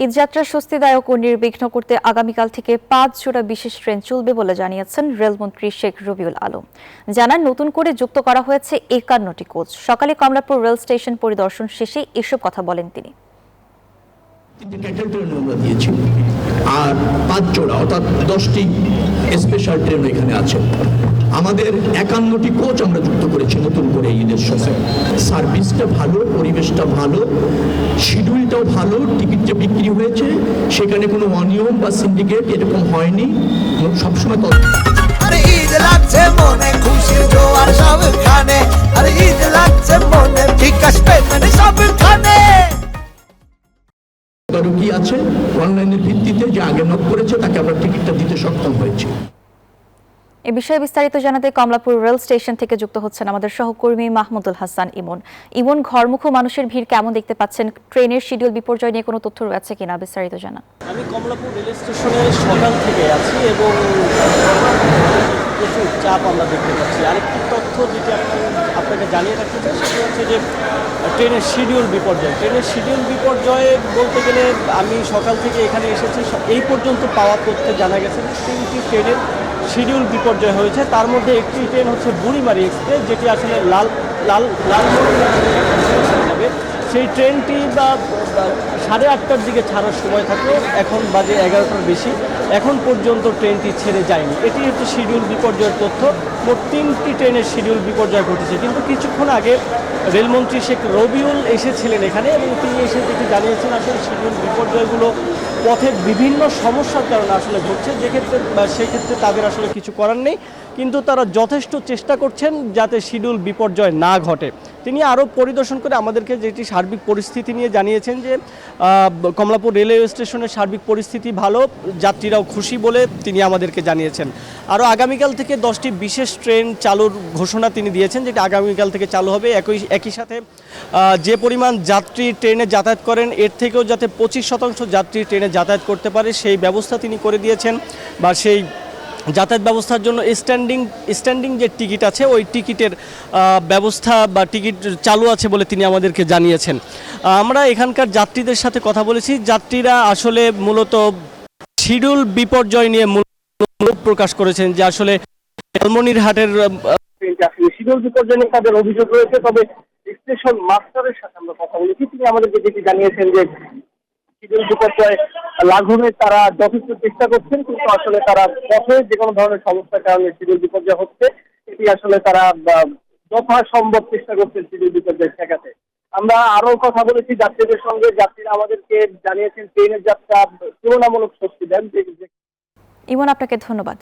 ঈদযাত্রার স্বস্তিদায়ক ও নির্বিঘ্ন করতে আগামীকাল থেকে ৫ জোড়া বিশেষ ট্রেন চলবে বলে জানিয়েছেন রেলমন্ত্রী শেখ রবিউল আলম। জানান, নতুন করে যুক্ত করা হয়েছে ৫১টি কোচ। সকালে কমলাপুর রেল স্টেশন পরিদর্শন শেষে এসব কথা বলেন তিনি। আর ৫ জোড়া অর্থাৎ ১০টি স্পেশাল ট্রেন এখানে আছে। আমাদের ৫১টি কোচ আমরা যুক্ত করেছি নতুন করে ঈদের সময়। সার্ভিসটা ভালো, পরিবেশটা ভালো, শিডিউলটাও ভালো, টিকিট যে বিক্রি হয়েছে সেখানে কোনো অনিয়ম বা সিন্ডিকেট এরকম হয়নি। সবসময় ঈদ লাগছে মনে, খুশির জোয়ার সবখানে। আরে ঈদ লাগছে মনে, বিকাশ পেমেন্ট সবখানে। কি আছে অনলাইনের ভিত্তিতে যে আগে নক করেছে তাকে আমরা টিকিটটা দিতে সক্ষম হয়েছি। এ বিষয়ে বিস্তারিত জানাতে কমলাপুর রেল স্টেশন থেকে যুক্ত হচ্ছেন আমাদের সহকর্মী মাহমুদুল হাসান ইমন। ইমন, ঘরমুখো মানুষের ভিড় কেমন দেখতে পাচ্ছেন? ট্রেনের শিডিউল বিপর্যয় নিয়ে কোনো তথ্য রয়েছে কিনা, বিস্তারিত জানান। আমি কমলাপুর রেল স্টেশনে সকাল থেকে আছি এবং প্রচুর চাপ আমরা দেখতে পাচ্ছি। আরেকটি তথ্য যেটি আপনাকে জানিয়ে রাখতে চাই সেটি হচ্ছে যে ট্রেনের শিডিউল বিপর্যয় বলতে গেলে আমি সকাল থেকে এখানে এসেছি, এই পর্যন্ত পাওয়া তথ্যে জানা গেছে যে 3টি ট্রেনের শিডিউল বিপর্যয় হয়েছে। তার মধ্যে একটি ট্রেন হচ্ছে বুড়িমারি এক্সপ্রেস, যেটি আসলে লালমোহন, সেই ট্রেনটি 8:30টার দিকে ছাড়ার সময় থাকলেও এখন বাজে 11টার বেশি, এখন পর্যন্ত ট্রেনটি ছেড়ে যায়নি। এটি হচ্ছে শিডিউল বিপর্যয়ের তথ্য। মোট 3টি ট্রেনের শিডিউল বিপর্যয় ঘটেছে। কিন্তু কিছুক্ষণ আগে রেলমন্ত্রী শেখ রবিউল এসেছিলেন এখানে এবং তিনি এসে যেটি জানিয়েছেন আসলে শিডিউল বিপর্যয়গুলো পথের বিভিন্ন সমস্যার কারণে আসলে ঘটছে, সেক্ষেত্রে তাদের আসলে কিছু করার নেই, কিন্তু তারা যথেষ্ট চেষ্টা করছেন যাতে শিডিউল বিপর্যয় না ঘটে। তিনি আরও পরিদর্শন করে আমাদেরকে যেটি সার্বিক পরিস্থিতি নিয়ে জানিয়েছেন যে কমলাপুর রেলওয়ে স্টেশনের সার্বিক পরিস্থিতি ভালো, যাত্রীরাও খুশি বলে তিনি আমাদেরকে জানিয়েছেন। আরও আগামীকাল থেকে 10টি বিশেষ ট্রেন চালুর ঘোষণা তিনি দিয়েছেন, যেটা আগামীকাল থেকে চালু হবে। একই সাথে যে পরিমাণ যাত্রী ট্রেনে যাতায়াত করেন এর থেকেও যাতে 25% যাত্রী ট্রেনে যাতায়াত করতে পারে সেই ব্যবস্থা তিনি করে দিয়েছেন, বা সেই যাতায়াত ব্যবস্থার জন্য স্ট্যান্ডিং যে টিকিট আছে ওই টিকিটের ব্যবস্থা বা টিকিট চালু আছে বলে তিনি আমাদেরকে জানিয়েছেন। আমরা এখানকার যাত্রীদের সাথে কথা বলেছি। যাত্রীরা আসলে মূলত শিডিউল বিপর্যয় নিয়ে মূল প্রকাশ করেছেন যে আসলে লালমনিরহাটের শিডিউল বিপর্যয় নিয়ে তাদের অভিযোগ রয়েছে। তবে স্টেশন মাস্টারের সাথে আমরা কথা বলেছি, তিনি আমাদেরকে যেটি জানিয়েছেন যে শিডিউল বিপর্যয় লাঘবে তারা যথেষ্ট চেষ্টা করছেন, কিন্তু আসলে তারা পথে যে কোনো ধরনের সমস্যার কারণে শিডিউল বিপর্যয় হচ্ছে, এটি আসলে তারা যথাসম্ভব চেষ্টা করছেন শিডিউল বিপর্যয় ঠেকাতে। আমরা আরো কথা বলেছি যাত্রীদের সঙ্গে, যাত্রীরা আমাদেরকে জানিয়েছেন ট্রেনের যাত্রা তুলনামূলক স্বস্তিদায়ক। ইমন, আপনাকে ধন্যবাদ।